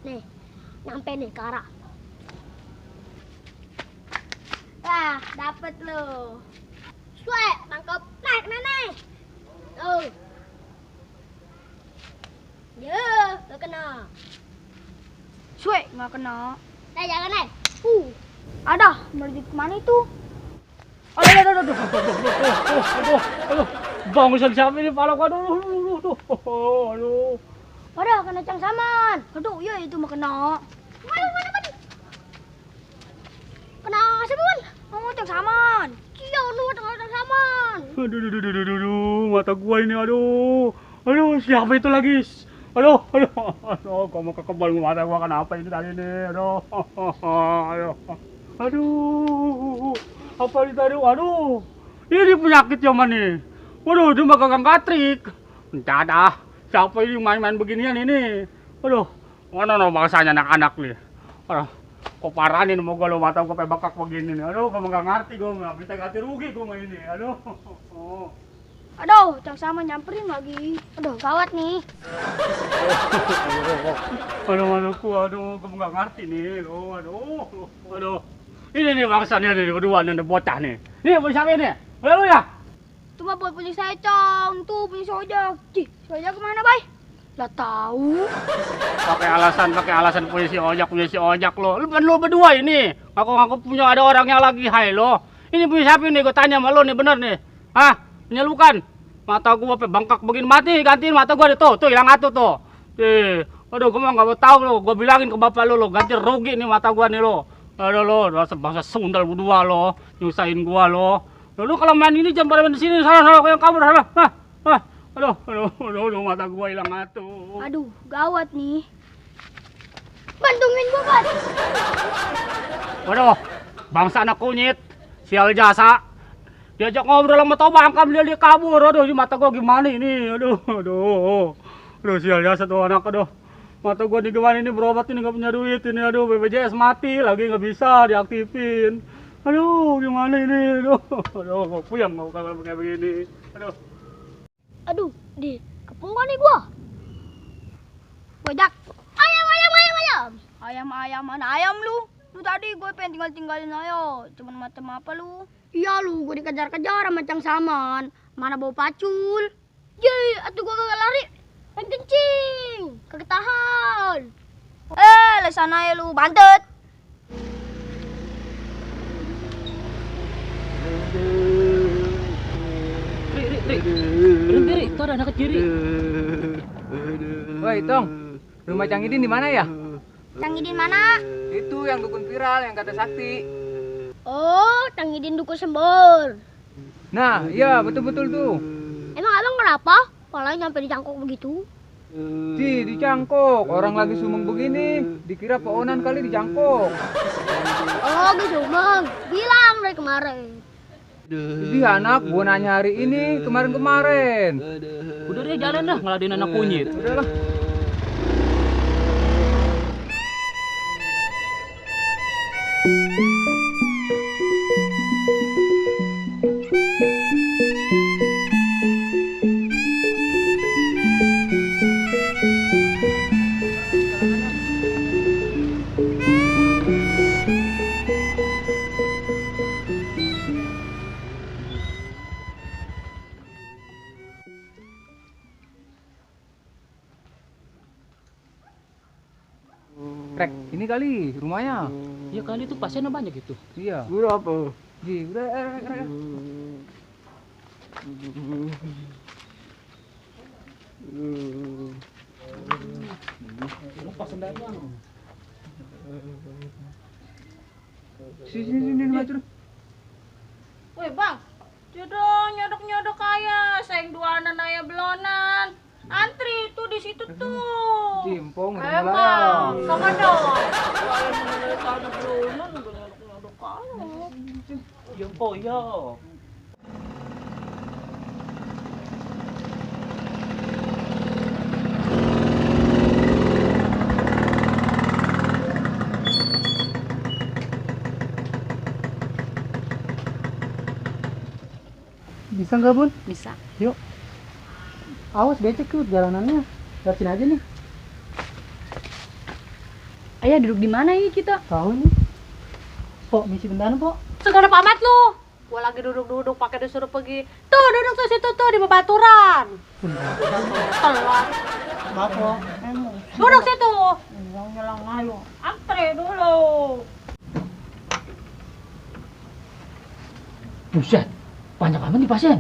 Nih, nyampe nih ke arah. Wah, dapet lo. Sue, tangkap. Naik, naik. Tuh. Ya, gak kena. Sue, nggak kena. Naik, jangan naik. Ada, menuju kemana itu? Aduh, bangsan siapa ini pala gua, aduh. Ada, kena cang saman. Aduh, iya itu mah kena. Mana? Kena siapa, Man? Oh, cang saman. Iya, lu tengah saman. Aduh, mata gua ini, aduh, siapa itu lagi? Aduh, kamu kekebal mata gua kenapa ini tadi nih, aduh, apa ini tadi, ini penyakit zaman nih, waduh, dia mah gagang katrik, entah siapa ini main-main beginian ini, mana bangsanya anak-anak nih, kok parah nih mau gua mata gua kayak bakak begini nih, kamu nggak ngerti gua nggak bisa ganti rugi gua mah ini, Aduh, cang saman nyamperin lagi. Aduh, gawat nih. Kamu nggak ngerti nih, aduh. Ini nih bangsanya nih, kedua nih bocah nih. Nih punya siapa ini? Lu ya? Itu mah buat punya saya, Cang. Tuh punya si Ojak. Cih, si Ojak kemana, Bay? Lah tahu. Pakai alasan punya si ojak lo. Lu berdua ini. Ngaku punya ada orang yang lagi hai lo. Ini punya siapa nih? Gue tanya sama lo nih, bener nih. Hah? Punya lu kan? Mata gua sampai bengkak begini, mati gantiin mata gua tuh hilang atuh tuh. Aduh, gua mah nggak mau tahu lo. Gua bilangin ke bapak lo ganti rugi nih mata gua nih lo. Aduh lo, rasa bangsa sundal berdua lo, nyusahin gua lo. Lu kalau main ini jam pada di sini salah yang kabur salah. Aduh, mata gua hilang atuh. Aduh, gawat nih. Bantungin gua, Bang. Waduh, bangsa anak kunyit, sial jasa. Diajak ngobrol sama tau bangkam dia kabur. Aduh, ini mata gua gimana ini? Aduh, sial jasa tuh anak, aduh. Mata gua nih gimana ini berobat ini nggak punya duit ini, aduh BPJS mati lagi nggak bisa diaktifin. Aduh, gimana ini? Aduh, puyeng mau kayak begini. Aduh, di kepung nih gua. Ojak. Ayam. Ayam mana ayam lu? Lu tadi gue pengen tinggalin ayo. Cuman macam apa lu? Iya lu, gua dikejar-kejar sama cang saman. Mana bau pacul? Yeay, atuh gua kagak lari. Yang kencing, kagak tahan. Lah sana ya lu, bantet. Berhenti, itu ada anak kecil. Woi, Tong. Rumah Cang Idin di mana ya? Cang Idin mana? Itu yang dukun viral yang kata Sakti. Oh, Cang Idin dukun sembor. Nah, iya betul-betul tuh. Emang abang kenapa? Palanya nyampe dicangkok begitu. Dicangkok. Orang lagi sumeng begini, dikira peonan kali dicangkok. Oh, gitu bang. Bilang dari kemarin. Jadi anak, gua nanya hari ini, kemarin-kemarin. Udah deh jalan dah, ngeladein anak kunyit. Udahlah. Rek, ini kali rumahnya. Ya kali itu pasiennya banyak gitu. Iya. Berapa? Udah, Rek. Lepas sendalnya. Sini maju. Woi bang, jodoh nyodok kaya, sayang duanan aya belonan. Antri tuh di situ tuh. Cimpong, Emang, sama dong. Kalau mengenai ada belonan, nyodok kaya. Jempol ya. Bisa nggak Bun? Bisa. Yuk. Awas becek tuh jalanannya. Lihat sini aja nih. Ayah duduk di mana ya kita? Tahu nih. Pok, misi bentar, Pok. Segala pamat lu. Gua lagi duduk-duduk pakai disuruh pergi. Tuh duduk tuh situ tuh di bebaturan. Telat. Maaf, Pok. Duduk situ. Nyelang ayo. Antri dulu. Buset, banyak amat nih pasien.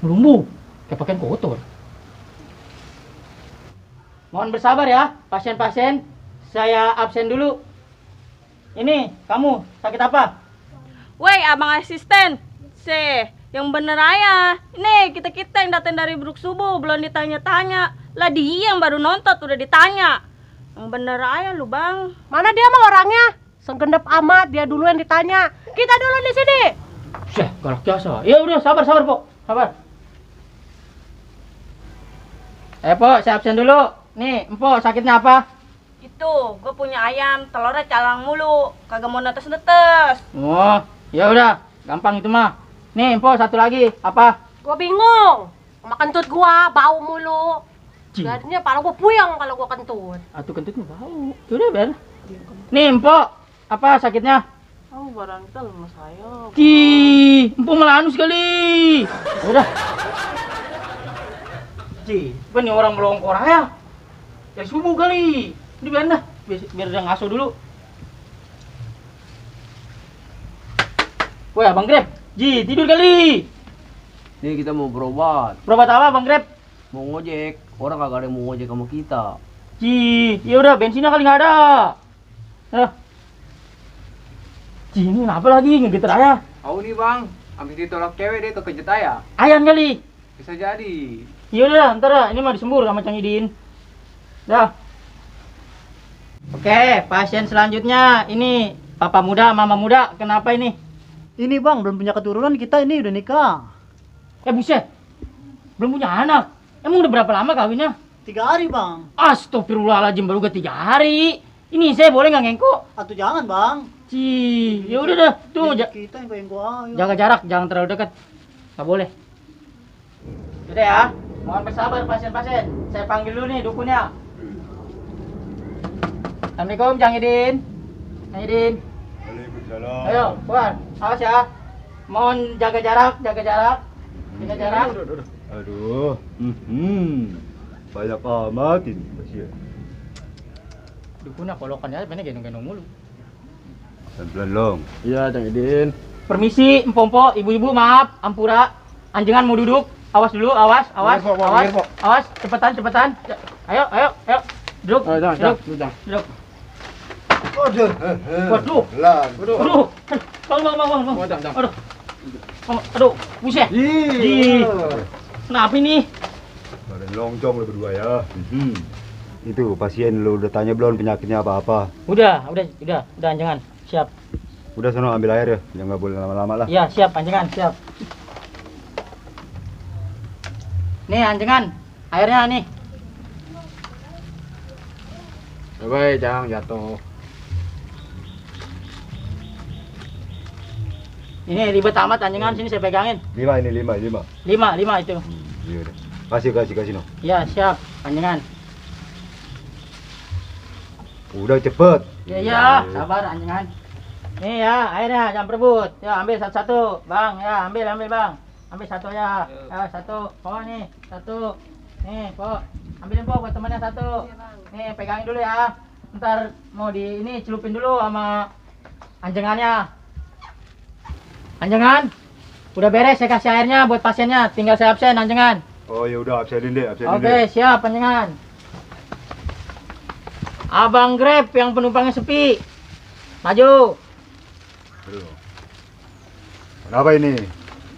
Melumbu, kayak pakaian kotor. Mohon bersabar ya, pasien-pasien. Saya absen dulu. Ini, kamu sakit apa? Woi, abang asisten. Yang bener aja. Nih, kita yang datang dari Bruk Subuh belum ditanya-tanya. Lah dia yang baru nonton udah ditanya. Yang bener aja lu, Bang. Mana dia mah orangnya? Segendap amat, dia dulu yang ditanya. Kita dulu di sini. Syah, galak jasa. Ya udah, sabar, Pok. Sabar. Pok, saya absen dulu. Nih, Empok sakitnya apa? Itu, gue punya ayam, telurnya calang mulu. Kagak mau netes-netes. Oh, ya udah, gampang itu mah. Nih, Empok satu lagi. Apa? Gua bingung. Sama kentut gua, bau mulu. Cing. Jadinya pala gua puyeng kalau gua kentut. Atuh kentutnya bau. Udah, Ben. Nih, Empok. Apa sakitnya? Oh, barang itu lemes saya. Empok malah anu sekali. Udah. Apa nih orang melongkor ya? Dari subuh kali. Ini biar dah, biar dia ngaso dulu. Woi, Abang Grab. Tidur kali. Nih kita mau berobat, Berobat apa, Bang Grab? mau ngojek. Orang kagak ada yang mau ngojek sama kita. Ya udah, bensinnya kali nggak ada. Ini kenapa lagi ngegeter ayah? Tahu nih bang, habis ditolak cewek dia kekejet ayah. Ayam kali. Bisa jadi. Ya udah, ntar dah. Ini mah disembur sama Cang Idin. Dah. Oke, pasien selanjutnya ini papa muda, mama muda. Kenapa ini? Ini bang, belum punya keturunan, kita ini udah nikah. Buset. Belum punya anak. Emang udah berapa lama kawinnya? 3 hari bang. Astagfirullahaladzim, baru ke 3 hari. Ini saya boleh nggak ngengkok? Atau jangan bang. Ya udah dah. Tuh, Kita yang goyang ayo. jaga jarak, jangan terlalu dekat. Nggak boleh. Udah ya. Mohon bersabar pasien-pasien. Saya panggil dulu nih dukunnya. Assalamualaikum, Cang Idin. Cang Idin. Waalaikumsalam. Ayo, keluar. Awas ya. Mohon jaga jarak, jaga jarak. Jaga jarak. Aduh. Banyak amat ini pasien. Dukunnya kolokannya bener gendong-gendong mulu. Pelan-pelan long. Iya, Cang Idin. Permisi, empompo, ibu-ibu maaf, ampura. Anjingan mau duduk. Awas dulu, awas, awas, Biar, Pok, awas, biar, Pok. awas, cepetan. Ayo. Duduk, duduk. Waduh. Pelan. Aduh. Bang. Aduh, buset. Kenapa ini? Badan lonjong lu berdua ya. Itu pasien lu udah tanya belum penyakitnya apa-apa? Udah, anjingan. Siap. Udah sono ambil air ya, yang nggak boleh lama-lama lah. Iya, siap, anjingan, siap. Nih, anjingan. Airnya nih. Bye, jangan jatuh. Ini ribet amat anjingan, sini saya pegangin. 5 ini, 5. 5 itu. Iya udah. Kasih no. Iya, siap, anjingan. Udah cepet. Iya, sabar anjingan. Nih ya, airnya jangan berebut. Ya, ambil satu-satu. Bang, ya, ambil Bang. Ambil satu ya. Ya, satu. Oh nih, satu. Nih, Pok. Ambilin Pok buat temannya satu. Nih, pegangin dulu ya. Ntar mau di ini celupin dulu sama anjengannya. Anjengan. Udah beres saya kasih airnya buat pasiennya. Tinggal saya absen anjengan. Oh ya udah, absenin deh. Oke, siap anjengan. Abang Grab yang penumpangnya sepi. Maju. Aduh. Kenapa ini?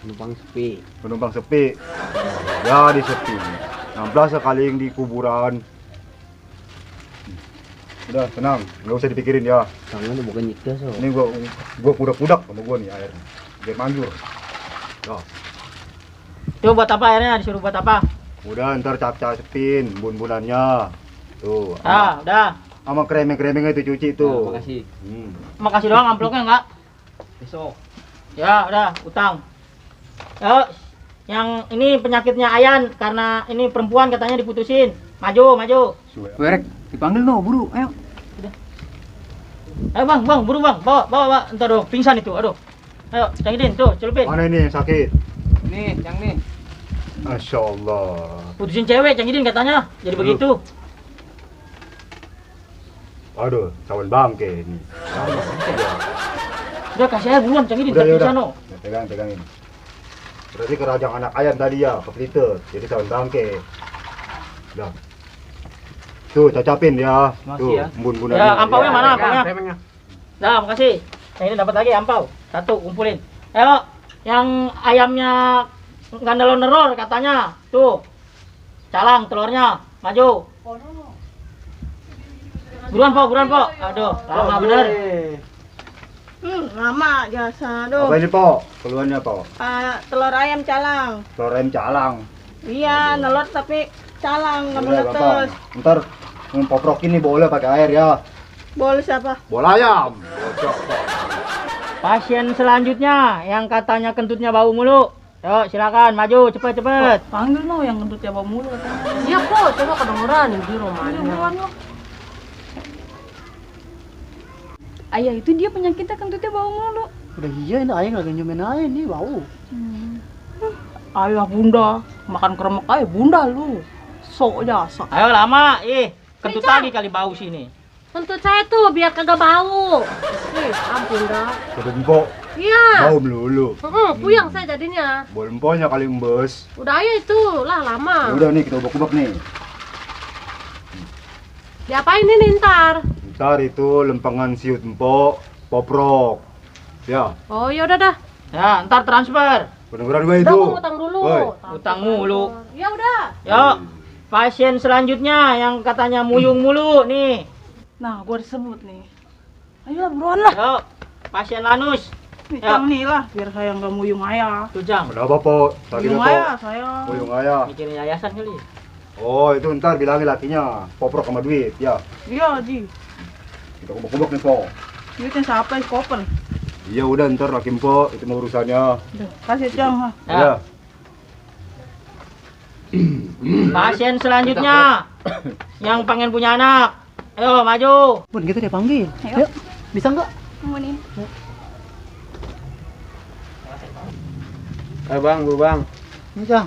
Penumpang sepi. Ya di sepi. 16 sekali yang di kuburan. Udah tenang, nggak usah dipikirin ya. Tangan tuh bukan nyiksa so. Ini gua kudak sama gua nih air. Biar manjur. Ya. Itu buat apa airnya? Disuruh buat apa? Udah ntar cap-capin bun-bunannya. Tuh. Udah. Sama kremeng-kremengnya itu cuci tuh. Makasih. Makasih doang, amplopnya enggak? Besok. Ya, udah, utang. Yo, yang ini penyakitnya Ayan karena ini perempuan katanya diputusin. Maju. Suwe. Werek, dipanggil no, buru, ayo. Ayo bang, buru bang, bawa, entar dong, pingsan itu, aduh. Ayo, Cang Idin, tuh, celupin. Mana ini yang sakit? Nih, yang nih. Masya Allah. Putusin cewek, Cang Idin katanya, jadi Aduh. begitu. Aduh, cawan bangke ini. Udah kasih aja buruan, Cang Idin, Udah, ya pingsan udah. no. Pegangin. Berarti kerajaan anak ayam tadi ya, kepelitet. Jadi cawan bangke. Udah. Tuh, cacapin ya. Makasih Tuh, ya. bun-bunannya. Ya, ampaunya Ya. mana, ampaunya? Dah, makasih. Cang Idin dapat lagi ampau. Satu, kumpulin. Ayo, yang ayamnya nggak nelor-nelor katanya. Tuh, calang telurnya, maju. Buruan po. Aduh, lama bener. Lama jasa. Aduh. Apa ini, Po? Keluarnya, Po? Telur ayam calang. Telur ayam calang. Iya, nelor tapi calang, nggak Udah, meletus. Bapak. Ntar poprok ini boleh pakai air ya. Boleh siapa? Bola ayam. Pasien selanjutnya yang katanya kentutnya bau mulu. Yuk, silakan maju cepet. Panggil no yang kentutnya bau mulu katanya. Iya po, coba kedengeran di rumahnya. Ayah itu dia penyakitnya kentutnya bau mulu. Udah iya ini ayam lagi nyobain ayam nih bau. Ayah bunda, makan kremek aja bunda lu. Sok jasa. Ayo lama, kentut lagi kali bau sini. Kentut saya tuh biar kagak bau. Nih, ampun dah. Kedempok. Iya. Bau melulu. Puyang saya jadinya. Boleh emponya kali embes. Udah aja itu, lah lama. Ya udah nih kita ubek-ubek nih. Diapain ini ntar? Ntar itu lempengan siut empok, poprok. Ya, Oh ya udah dah. Ya, ntar transfer. kedengeran gue Udah itu. aku ngutang dulu. Woi. Utang mulu. Ya udah. Yuk, pasien selanjutnya yang katanya muyung mulu nih. Nah, gua disebut nih. Ayo buruan lah. Yuk, pasien Lanus. Nih, Ya. Cang nih lah, biar saya nggak muyung ayah. Tuh Cang, Kenapa, Po? Sakit Muyung apa? ayah, saya. Muyung ayah. mikirin yayasan kali. Oh, itu ntar bilangin lakinya. Poprok sama duit, ya. Iya, Ji. Kita ubek-ubek nih, Po. Duitnya siapa yang koper? Iya udah ntar laki Po, itu mau urusannya. Duh, kasih Cang. Ha. Ya. Pasien selanjutnya yang pengen punya anak. Ayo maju. Bun kita dia panggil. Ayo. Yuk. Bisa nggak? Nemenin. Bang, Bu Bang. Ini Cang.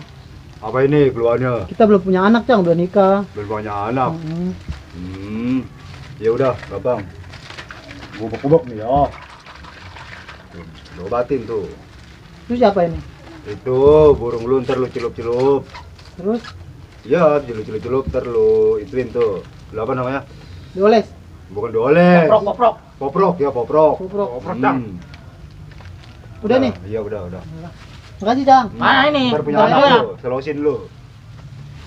Apa ini keluarnya? Kita belum punya anak Cang, udah nikah. Belum punya anak. Hmm. Ya udah, Babang. Gua ubek-ubek nih ya. Tuh, lo obatin tuh. Itu siapa ini? Itu burung lu ntar lu celup-celup. Terus Ya, celup-celup ntar lu ituin tuh. Lu apa namanya? dioles. Bukan doles. Poprok. Poprok ya, poprok. Poprok. Hmm. Udah nih. Iya, udah. Makasih Cang. Mana ini? Ntar punya Udah, anak ya? lu, selosin lu.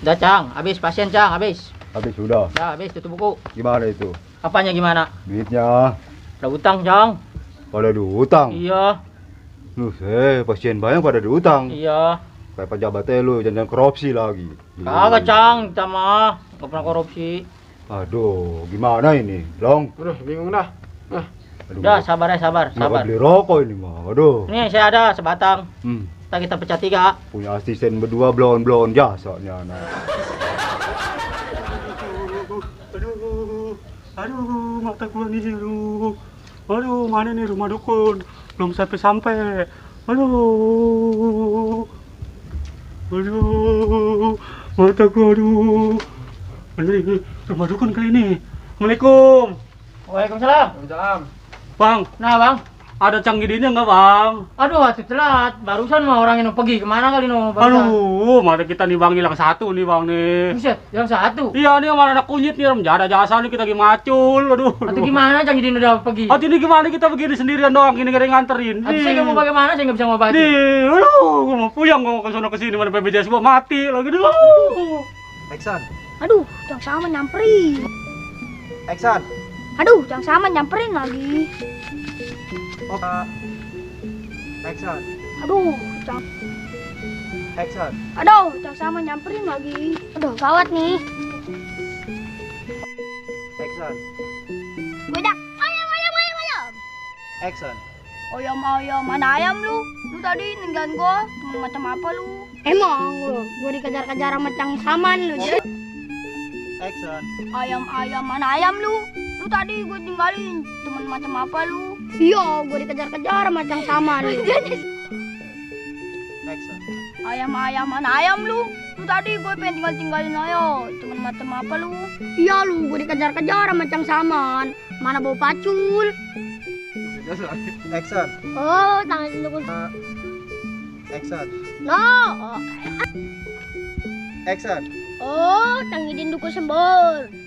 Udah Cang, habis pasien Cang, habis. Habis udah. Udah habis tutup buku. Gimana itu? Apanya gimana? Duitnya Ada utang Cang. pada diutang. Iya, Lu, pasien banyak pada diutang. iya. Kayak pejabatnya lu jangan korupsi lagi. Kagak Cang, kita mah nggak pernah korupsi. Aduh, gimana ini? Long. Udah, bingung dah. Aduh, Udah sabar ya, sabar. nggak beli rokok ini mah. Aduh. Nih saya ada sebatang. Hmm. Ntar kita pecah 3. Punya asisten berdua blon-blon jasanya anak. Aduh, mata gua nih, aduh, mana nih rumah dukun? Belum sampai. Aduh, mata gua, aduh. Mana nih, rumah dukun kali ini. Assalamualaikum. Waalaikumsalam. Waalaikumsalam. Bang, nah bang, ada Cang Idinnya nggak bang? Aduh, hati telat. Barusan mah orang yang pergi kemana kali no? Aduh, mana kita nih bang hilang satu nih bang nih. Buset, hilang satu? Iya nih, mana ada kunyit nih, ada jasa nih kita lagi macul. Aduh. Atau gimana Cang Idin udah pergi? Hati ini gimana kita begini sendirian doang, ini gak ada yang nganterin. Aduh, saya mau bagaimana, saya nggak bisa ngobati. Nih, aduh, gua mau puyang, gua mau ke sono kesini, mana BPJS gua mati lagi dulu. Action. Aduh, jangan sama nyamperin. Action. Aduh, jangan sama nyamperin lagi. Action. Aduh, jangan. Action. Aduh, jangan sama nyamperin lagi. Aduh, gawat nih. Action. Bedak. Ayam. Action. Ayam, mana ayam lu? Lu tadi ninggalin gua, temen macam apa lu? Emang gua dikejar-kejar sama Cang Saman lu. Action. Ayam, mana ayam lu? Lu tadi gue tinggalin, teman macam apa lu? Iya, gue dikejar-kejar macam sama lu. Ayam-ayaman ayam lu. Lu tadi gue pengen tinggalin ayo. Teman macam apa lu? Iya lu, gue dikejar-kejar macam saman. Mana bau pacul? Action. Oh, tangan itu. Action. No. Action. Oh, tangan duku sembur.